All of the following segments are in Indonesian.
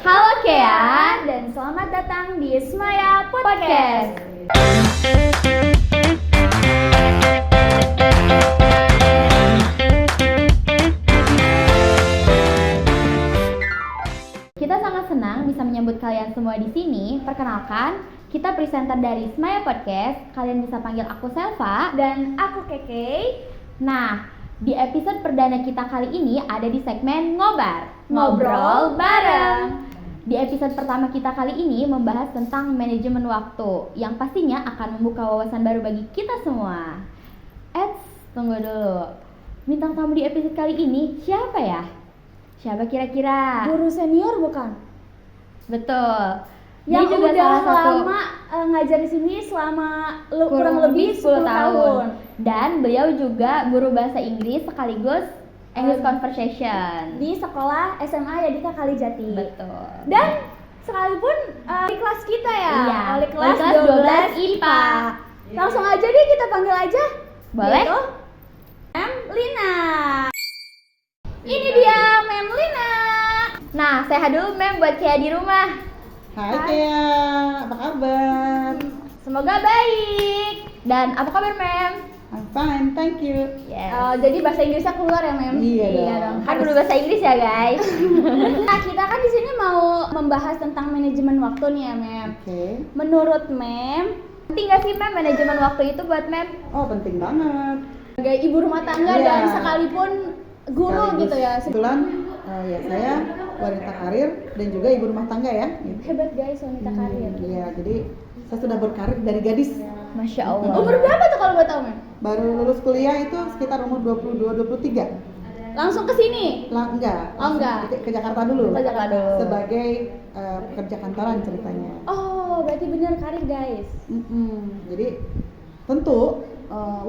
Halo Kea, dan selamat datang di Smaya Podcast. Kita sangat senang bisa menyambut kalian semua di sini. Perkenalkan, kita presenter dari Smaya Podcast. Kalian bisa panggil aku Selva Dan aku Keke. Nah, di episode perdana kita kali ini ada di segmen Ngobrol bareng. Di episode pertama kita kali ini membahas tentang manajemen waktu yang pastinya akan membuka wawasan baru bagi kita semua. Tunggu dulu. Bintang tamu di episode kali ini siapa ya? Siapa kira-kira? Guru senior bukan? Betul. Yang Dia juga udah salah satu lama ngajar di sini selama kurang lebih 10 tahun. Dan beliau juga guru bahasa Inggris sekaligus English Conversation Di sekolah SMA Yadika Kalijati. Betul. Dan sekalipun di kelas kita ya, Iya, wali kelas wali kelas 12 IPA. Langsung aja deh kita panggil aja. Boleh? Yaitu Mem Lina. Ini dia Mem Lina. Nah, sehat dulu Mem buat Kea di rumah. Hai Kea, apa kabar? Semoga baik. Dan apa kabar Mem? I'm fine, thank you. Yes. Jadi bahasa Inggrisnya keluar ya Mem? Iya dong. Kan guru bahasa Inggris ya guys. Nah, kita kan di sini mau membahas tentang manajemen waktu nih ya, Mem. Oke. Menurut Mem, Penting gak sih Mem manajemen waktu itu buat Mem? Oh, penting banget. sebagai ibu rumah tangga Iya. dan sekalipun guru Sekaligus. gitu ya. Kebetulan ya saya wanita karir dan juga ibu rumah tangga ya. Gitu. Hebat guys wanita karir. Iya, jadi saya sudah berkarir dari gadis. Masya Allah. Umur berapa tuh kalau boleh tahu, Mem? Baru lulus kuliah itu sekitar umur 22-23. Langsung ke sini. Enggak. Oh, enggak. Ke Jakarta dulu. Ke Jakarta dulu. Sebagai pekerja kantoran ceritanya. Oh, berarti benar karir, guys. Jadi tentu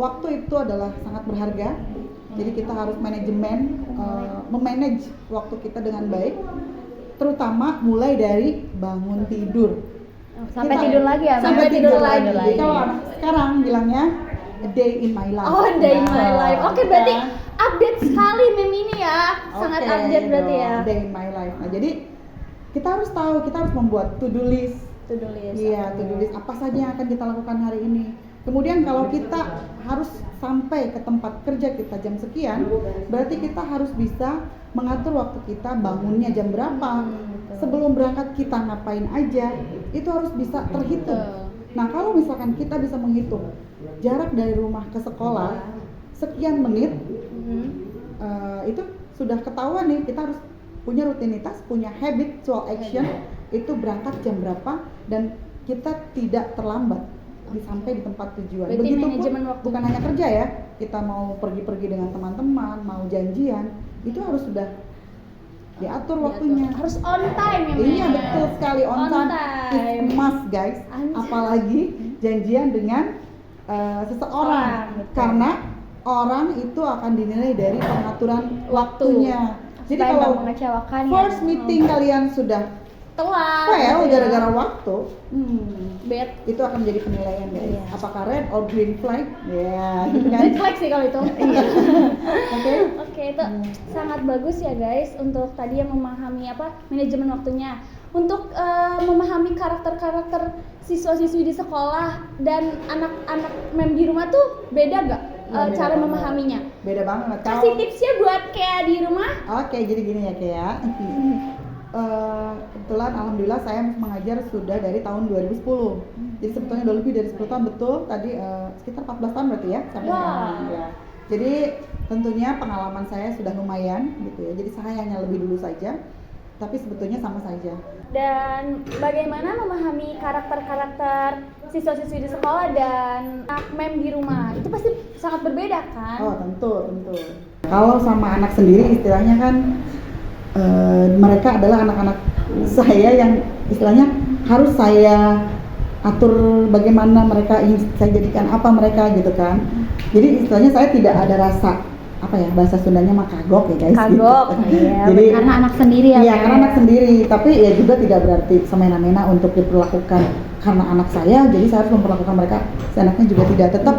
waktu itu adalah sangat berharga. Jadi kita harus memanage waktu kita dengan baik, terutama mulai dari bangun tidur. Sampai Kita- tidur lagi ya Mem? Sampai tidur lagi. Jadi kalau anak sekarang bilangnya a day in my life. Oh, day in my Nah, life. Oke, berarti kan? update sekali Mem ini ya. Sangat Oke, update berarti dong, ya. day in my life. Nah, jadi kita harus tahu, kita harus membuat to-do list. To-do list. Iya, to-do list apa saja yang akan kita lakukan hari ini. Kemudian kalau kita harus sampai ke tempat kerja kita jam sekian, berarti kita harus bisa mengatur waktu kita bangunnya jam berapa. Betul. Sebelum berangkat kita ngapain aja, itu harus bisa terhitung. Betul. Nah, kalau misalkan kita bisa menghitung jarak dari rumah ke sekolah sekian menit, itu sudah ketahuan nih, kita harus punya rutinitas, punya habitual action, itu berangkat jam berapa dan kita tidak terlambat sampai di tempat tujuan. Berarti Begitupun manajemen waktu. bukan hanya kerja ya, kita mau pergi-pergi dengan teman-teman, mau janjian, itu harus sudah diatur waktunya. Harus on time ya, Mem. Iya, betul sekali, on On time time. is a must guys. Anjay. Apalagi janjian dengan seseorang, Betul. karena orang itu akan dinilai dari pengaturan waktunya. Jadi Supaya kalau nggak mengecewakan ya. first meeting kalian sudah Telat. fail gitu ya. gara-gara waktu, Bad. itu akan menjadi penilaian guys. Iya. Apakah red or green flag? Ya, gitu kan. Red flag sih kalau itu. Oke. Oke, itu sangat bagus ya guys untuk tadi yang memahami manajemen waktunya. Untuk memahami karakter-karakter siswa-siswi di sekolah dan anak-anak Mem di rumah tuh beda gak Iya, beda cara banget. memahaminya? Beda banget. Kasih tipsnya buat kayak di rumah. Oke, jadi gini ya Kea. Kebetulan alhamdulillah saya mengajar sudah dari tahun 2010. Jadi sebetulnya udah lebih dari 10 tahun, betul. Tadi sekitar 14 tahun berarti ya sampai Wah. sekarang ya. Jadi tentunya pengalaman saya sudah lumayan gitu ya. Jadi saya hanya lebih dulu saja, tapi sebetulnya sama saja. Dan bagaimana memahami karakter-karakter siswa-siswi di sekolah dan anak Mem di rumah itu pasti sangat berbeda kan? Oh, tentu. Kalau sama anak sendiri istilahnya kan mereka adalah anak-anak saya yang istilahnya harus saya atur bagaimana mereka ingin saya jadikan apa mereka gitu kan. Jadi istilahnya saya tidak ada rasa bahasa Sundanya mah kagok ya guys. Kagok, gitu. iya. Jadi Karena anak sendiri ya. iya, Mem. karena anak sendiri, tapi ya juga tidak berarti semena-mena untuk diperlakukan karena anak saya, jadi saya harus memperlakukan mereka seenaknya juga tidak. Tetap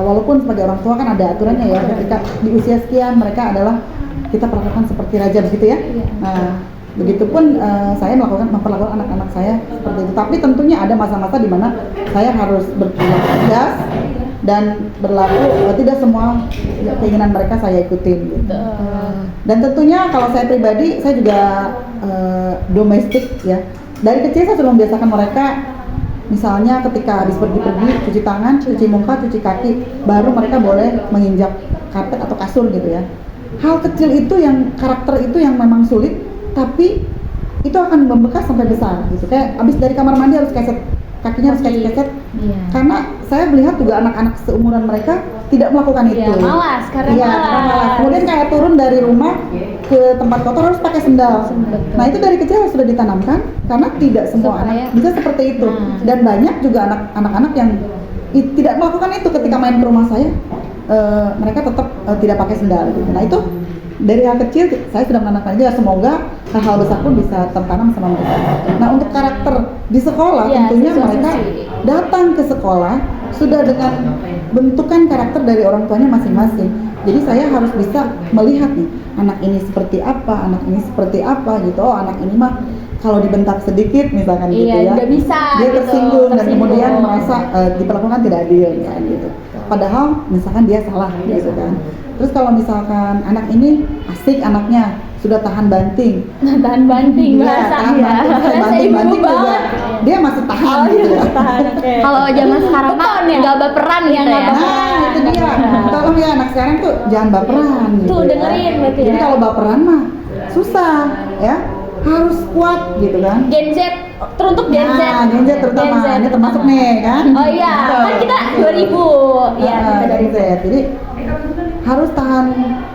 walaupun sebagai orang tua kan ada aturannya ya, ketika di usia sekian mereka adalah kita perlakukan seperti raja begitu ya. Iya. Nah, Begitupun saya memperlakukan anak-anak saya seperti itu. Tapi tentunya ada masa-masa di mana saya harus berperilaku tegas dan berlaku tidak semua keinginan mereka saya ikutin gitu. Dan tentunya kalau saya pribadi, saya juga domestik ya. Dari kecil saya sudah membiasakan mereka, misalnya ketika habis pergi-pergi, cuci tangan, cuci muka, cuci kaki, baru mereka boleh menginjak karpet atau kasur gitu ya. Hal kecil itu karakter itu yang memang sulit, tapi itu akan membekas sampai besar gitu. Kayak habis dari kamar mandi harus keset, kakinya harus keset-keset. Karena saya melihat juga anak-anak seumuran mereka tidak melakukan itu. Malas, karena malas. Kemudian kayak turun dari rumah ke tempat kotor harus pakai sendal. Nah itu dari kecil sudah ditanamkan, karena tidak semua anak bisa seperti itu. Dan banyak juga anak-anak yang tidak melakukan itu ketika main ke rumah saya. Mereka tetap tidak pakai sendal gitu. Nah itu dari hal kecil saya sudah menanamkan itu, semoga hal-hal besar pun bisa tertanam sama mereka. Nah untuk karakter di sekolah tentunya mereka datang ke sekolah sudah dengan bentukan karakter dari orang tuanya masing-masing. Jadi saya harus bisa melihat nih, anak ini seperti apa, anak ini seperti apa gitu. Oh anak ini mah kalau dibentak sedikit misalkan gitu ya, dia tersinggung dan kemudian merasa diperlakukan tidak adil ya gitu. Padahal misalkan dia salah gitu kan. Terus kalau misalkan anak ini asik, anaknya sudah tahan banting bahasa banting juga dia masih tahan gitu ya. Kalau zaman sekarang mah nggak baperan gitu ya. Nah itu dia, tolong ya anak sekarang tuh jangan baperan gitu. Tuh dengerin berarti ya. Jadi kalau baperan mah susah ya, harus kuat gitu kan. Gen Z, teruntuk Gen Z. Nah, Gen Z terutama, ini termasuk nih kan. Oh iya, kan kita 2000. Iya, kita Gen Z. Jadi harus tahan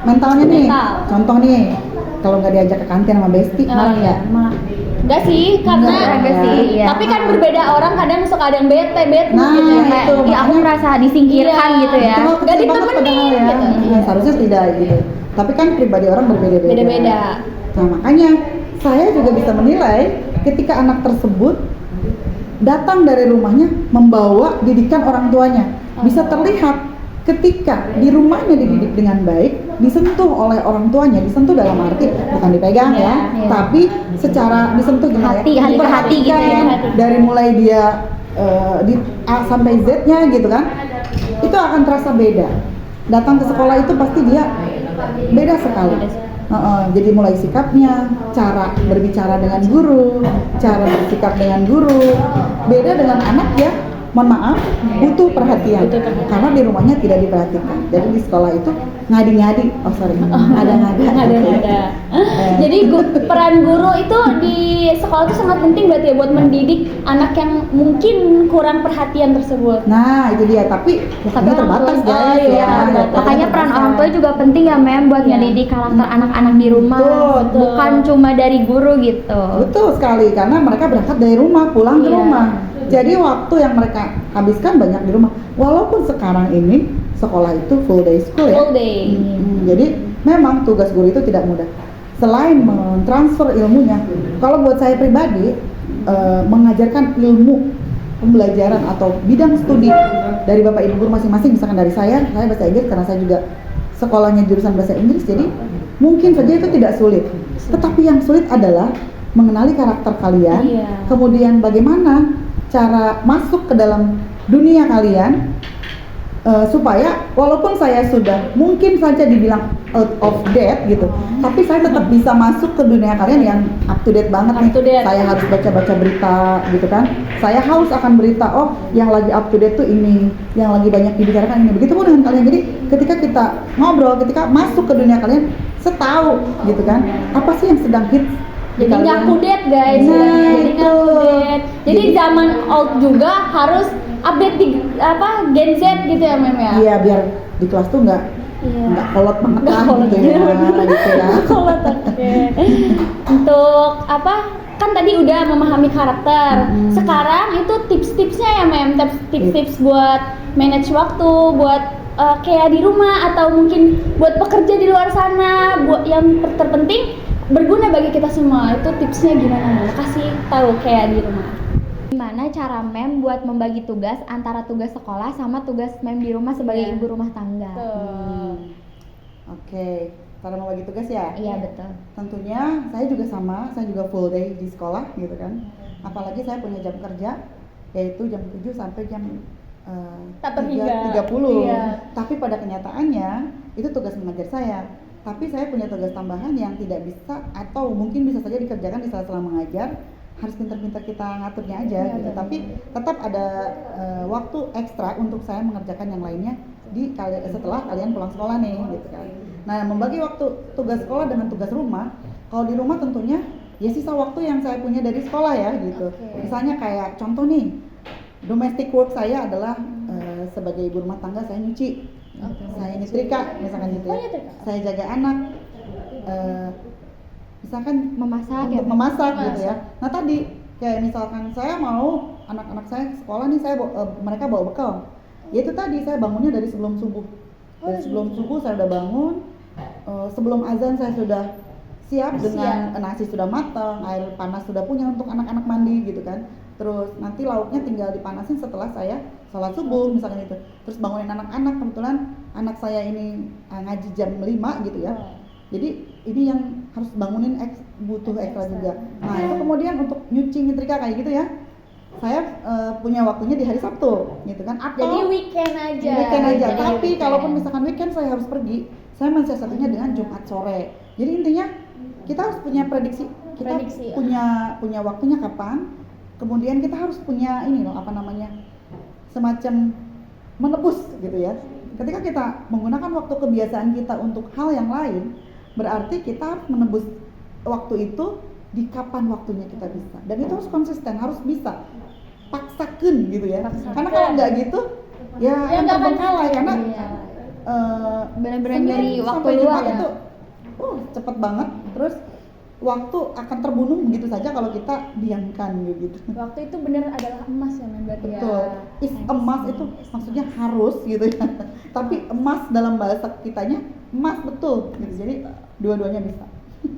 mentalnya nih. Contoh nih, kalau nggak diajak ke kantin sama Besti, marah nggak? Enggak sih, karena Enggak sih, iya. tapi kan berbeda orang, kadang suka ada yang bete Nah, gitu ya. itu, Kayak, aku merasa disingkirkan Iya. gitu ya. Itu hal Nggak kecil banget ditemenin, padahal ya. gitu. Nah, seharusnya tidak gitu. Tapi kan pribadi orang berbeda-beda. Beda-beda. Nah makanya saya juga bisa menilai ketika anak tersebut datang dari rumahnya membawa didikan orang tuanya. Bisa terlihat ketika di rumahnya dididik dengan baik, disentuh oleh orang tuanya, disentuh dalam arti bukan dipegang ya, tapi secara disentuh gimana Hati ke hati gitu ya. Dari mulai dia di A sampai Z-nya gitu kan, itu akan terasa beda. Datang ke sekolah itu pasti dia beda sekali. Jadi mulai sikapnya, cara berbicara dengan guru, cara bersikap dengan guru, beda dengan anak ya. Mohon maaf, butuh perhatian karena di rumahnya tidak diperhatikan. Jadi di sekolah itu ngadi-ngadi, ngada-ngada. Jadi peran guru itu di sekolah itu sangat penting berarti ya, buat mendidik anak yang mungkin kurang perhatian tersebut. Nah itu dia, tapi waktunya terbatas guys iya, ya. Makanya peran orang tua juga penting ya Mem buat ngedidik karakter anak-anak di rumah. Betul. Bukan cuma dari guru gitu. Betul sekali, karena mereka berangkat dari rumah, pulang ke rumah. Jadi waktu yang mereka habiskan banyak di rumah. Walaupun sekarang ini sekolah itu full day school ya. Full day. Jadi memang tugas guru itu tidak mudah. Selain mentransfer ilmunya, kalau buat saya pribadi mengajarkan ilmu pembelajaran atau bidang studi dari Bapak Ibu guru masing-masing, misalkan dari saya bahasa Inggris karena saya juga sekolahnya jurusan bahasa Inggris, jadi mungkin saja itu tidak sulit. Tetapi yang sulit adalah mengenali karakter kalian, kemudian bagaimana cara masuk ke dalam dunia kalian, supaya walaupun saya sudah mungkin saja dibilang out of date gitu, tapi saya tetap bisa masuk ke dunia kalian yang up to date banget nih. Saya harus baca-baca berita gitu kan, saya haus akan berita, oh yang lagi up to date tuh ini, yang lagi banyak dibicarakan ini. Begitupun dengan kalian, jadi ketika kita ngobrol, ketika masuk ke dunia kalian, setahu gitu kan, apa sih yang sedang hits. Jadi nggak update guys, jadi nggak update. Jadi zaman old juga harus update di Gen Z gitu ya Mem ya. Iya, biar di kelas tuh nggak kolot banget lah gitu ya. Kolot, oke. Untuk kan tadi udah memahami karakter. Sekarang itu tips-tipsnya ya Mem, tips-tips buat manage waktu, buat kayak di rumah atau mungkin buat pekerja di luar sana, buat yang terpenting berguna bagi kita semua. Itu tipsnya gimana Mem? Kasih tahu kayak di rumah. Gimana cara Mem buat membagi tugas antara tugas sekolah sama tugas Mem di rumah sebagai ibu rumah tangga? Oke. cara membagi tugas ya. Iya betul. Tentunya saya juga sama, saya juga full day di sekolah gitu kan. Apalagi saya punya jam kerja yaitu jam 7 sampai jam Tak terhingga. 3.30. Iya. Tapi pada kenyataannya itu tugas mengajar saya. Tapi saya punya tugas tambahan yang tidak bisa atau mungkin bisa saja dikerjakan di sela-sela mengajar. Harus pintar-pintar kita ngaturnya aja Iya, gitu. betul. Tapi tetap ada waktu ekstra untuk saya mengerjakan yang lainnya setelah kalian pulang sekolah nih gitu kan. Nah, membagi waktu tugas sekolah dengan tugas rumah, kalau di rumah tentunya ya sisa waktu yang saya punya dari sekolah ya gitu. Oke. Misalnya kayak contoh nih, domestic work saya adalah sebagai ibu rumah tangga saya nyuci, saya nyetrika misalkan gitu Oh, ya. nyetrika. Saya jaga anak, misalkan Memasak untuk ya. memasak gitu ya. Nah tadi kayak misalkan saya mau anak-anak saya sekolah nih, mereka bawa bekal. Ya itu tadi saya bangunnya dari sebelum subuh. Dari sebelum subuh saya udah bangun. Sebelum azan saya sudah siap dengan nasi sudah matang, air panas sudah punya untuk anak-anak mandi gitu kan. Terus nanti lauknya tinggal dipanasin setelah saya sholat subuh misalkan itu. Terus bangunin anak-anak, kebetulan anak saya ini ngaji jam 5 gitu ya. Jadi ini yang harus bangunin butuh ekstra juga. Nah itu kemudian untuk nyuci nyetrika kayak gitu ya, saya punya waktunya di hari Sabtu gitu kan. Atau Jadi weekend aja. weekend aja. Jadi Tapi weekend. kalaupun misalkan weekend saya harus pergi, saya mensiasatinya dengan Jumat sore. Jadi intinya kita harus punya prediksi. Kita Prediksi, punya waktunya kapan. Kemudian kita harus punya ini loh apa namanya, semacam menebus gitu ya. Ketika kita menggunakan waktu kebiasaan kita untuk hal yang lain, berarti kita harus menebus waktu itu di kapan waktunya kita bisa. Dan itu harus konsisten, harus bisa. Paksakan gitu ya. Paksakan. Karena kalau nggak gitu, ya Ya nggak akan terbengkalai karena Iya. Benar-benar Senin nyari waktu sampai luang Jumat ya. itu cepet banget. Terus waktu akan terbunuh begitu saja kalau kita diamkan gitu. Waktu itu benar adalah emas ya, men, berarti ya. Betul. Emas itu maksudnya harus gitu ya. Tapi emas dalam bahasa kitanya emas betul gitu. Jadi dua-duanya bisa.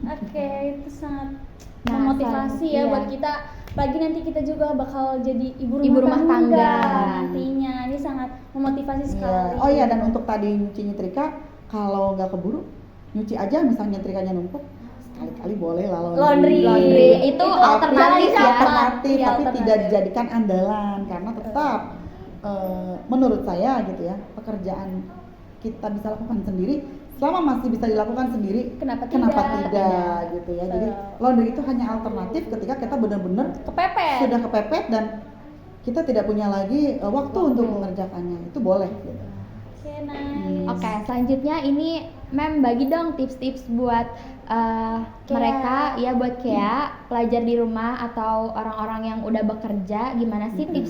Oke, itu sangat Nah, memotivasi ya iya. buat kita. Pagi nanti kita juga bakal jadi ibu Ibu rumah tangga. nantinya. Ini sangat memotivasi Iya. sekali. Oh iya, dan untuk tadi nyuci nyetrika, kalau nggak keburu nyuci aja misalnya nyetrikanya numpuk, sekali-kali boleh lah Laundry. Itu Tapi alternatif ya. alternatif, Iya, tapi alternatif. tidak dijadikan andalan karena tetap menurut saya gitu ya, pekerjaan kita bisa lakukan sendiri selama masih bisa dilakukan sendiri, Kenapa tidak tidak? gitu ya. Jadi Betul. laundry itu hanya alternatif ketika kita benar-benar Kepepet. sudah kepepet dan kita tidak punya lagi waktu untuk mengerjakannya. Itu boleh gitu. Oke, nice. Oke, selanjutnya ini Mem bagi dong tips-tips buat mereka ya, buat Kea pelajar di rumah atau orang-orang yang udah bekerja, gimana sih tips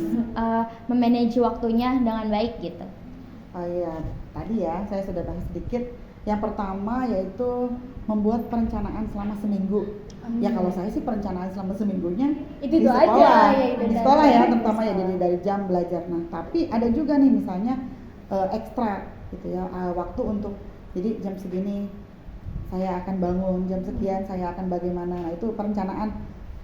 memanage waktunya dengan baik gitu. Oh iya, tadi ya saya sudah bahas sedikit. Yang pertama yaitu membuat perencanaan selama seminggu. Ya kalau saya sih perencanaan selama seminggunya Itu di aja, sekolah, ya, itu di aja. sekolah ya, Di terutama ya sekolah. jadi dari jam belajar. Nah tapi ada juga nih misalnya ekstra gitu ya, waktu untuk jadi jam segini saya akan bangun, jam sekian saya akan bagaimana. Nah itu perencanaan.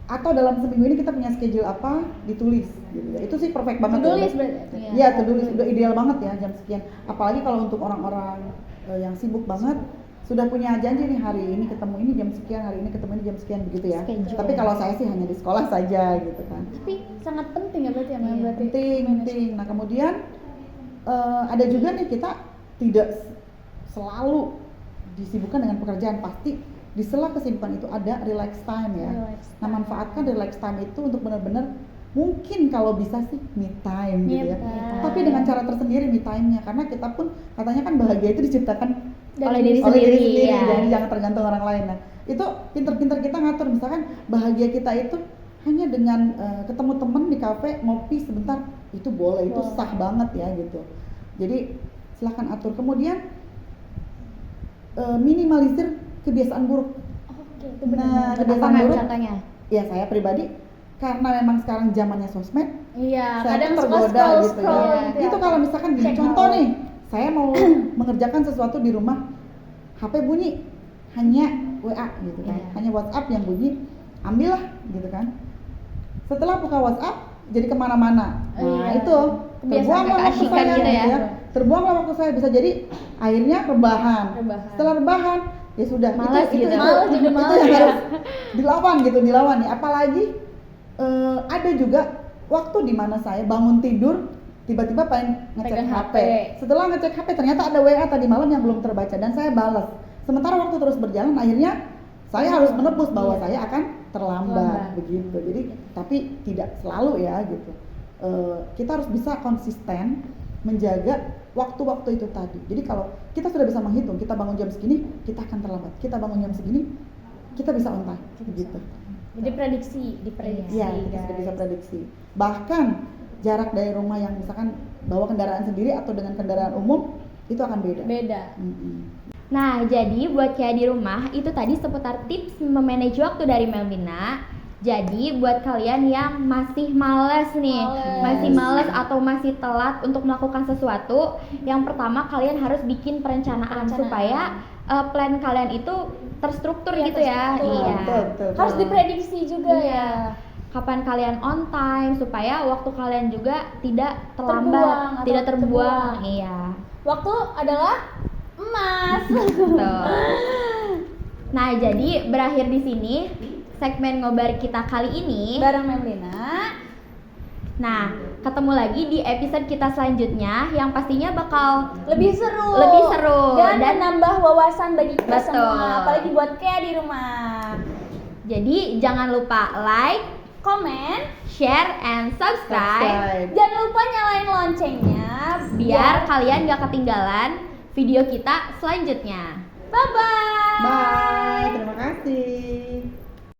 Atau dalam seminggu ini kita punya schedule apa, ditulis gitu ya. Itu sih perfect banget. Tulis ya. berarti. Iya, to-do-list udah ideal banget ya jam sekian. Apalagi kalau untuk orang-orang yang sibuk banget sudah punya janji nih hari ini ketemu ini jam sekian, hari ini ketemu ini jam sekian begitu ya. Schedule. Tapi kalau saya sih hanya di sekolah saja gitu kan. Tapi sangat penting ya berarti ya, Mem, Iya, berarti. Penting. Nah kemudian ada juga nih kita tidak selalu disibukkan dengan pekerjaan, pasti di sela kesibukan itu ada relax time ya. Relax Nah manfaatkan relax time itu untuk benar-benar mungkin kalau bisa sih me time Me gitu ya. time. Tapi dengan cara tersendiri me time-nya, karena kita pun katanya kan bahagia itu diciptakan Oleh diri oleh diri sendiri, sendiri, ya. jadi jangan tergantung orang lain. Nah itu pinter-pinter kita ngatur, misalkan bahagia kita itu hanya dengan ketemu temen di kafe ngopi sebentar, itu boleh, itu Boleh. sah banget ya gitu. Jadi silahkan atur. Kemudian minimalisir kebiasaan buruk. Oke, itu Nah, benar. kebiasaan Apa Mem buruk, contohnya? ya saya pribadi karena memang sekarang zamannya sosmed, Iya, saya kadang tuh suka tergoda gitu scroll ya. gitu Itu kalau misalkan gini, Check contoh out. nih, saya mau mengerjakan sesuatu di rumah, HP bunyi, hanya WA gitu kan, Iya. hanya WhatsApp yang bunyi, ambillah gitu kan. Setelah buka WhatsApp, jadi kemana-mana. Nah Iya. itu Kebiasaan terbuanglah waktu keasikan saya, gitu ya. terbuanglah waktu saya, bisa jadi akhirnya rebahan. Rebahan. Setelah rebahan, ya sudah. Malas gitu. Malas, jadi malas yang ya. harus dilawan ya. Apalagi ada juga waktu di mana saya bangun tidur tiba-tiba pengen ngecek Pegang HP. HP. Setelah ngecek HP ternyata ada WA tadi malam yang belum terbaca dan saya balas. Sementara waktu terus berjalan akhirnya saya harus menebus bahwa saya akan terlambat begitu. Jadi tapi tidak selalu ya gitu. Kita harus bisa konsisten menjaga waktu-waktu itu tadi. Jadi kalau kita sudah bisa menghitung, kita bangun jam segini, kita akan terlambat. Kita bangun jam segini, kita bisa on time begitu. Jadi diprediksi. Iya, kita sudah bisa prediksi. Bahkan jarak dari rumah yang misalkan bawa kendaraan sendiri atau dengan kendaraan umum itu akan beda. Nah, jadi buat kayak di rumah itu tadi seputar tips memanage waktu dari Melvina. Jadi buat kalian yang masih males nih, masih males atau masih telat untuk melakukan sesuatu, yang pertama kalian harus bikin perencanaan. Supaya plan kalian itu terstruktur gitu ya. Iya. Betul. Harus diprediksi juga ya. Kapan kalian on time supaya waktu kalian juga tidak terlambat, tidak terbuang. Iya. Waktu adalah emas. Betul. Nah, jadi berakhir di sini segmen ngobar kita kali ini Bareng Melvina. Nah, ketemu lagi di episode kita selanjutnya yang pastinya bakal Lebih seru dan menambah wawasan bagi kita Betul. semua, apalagi buat kayak di rumah. Jadi jangan lupa like, Komen, share, and subscribe jangan lupa nyalain loncengnya biar kalian gak ketinggalan video kita selanjutnya. Bye bye. Bye, terima kasih.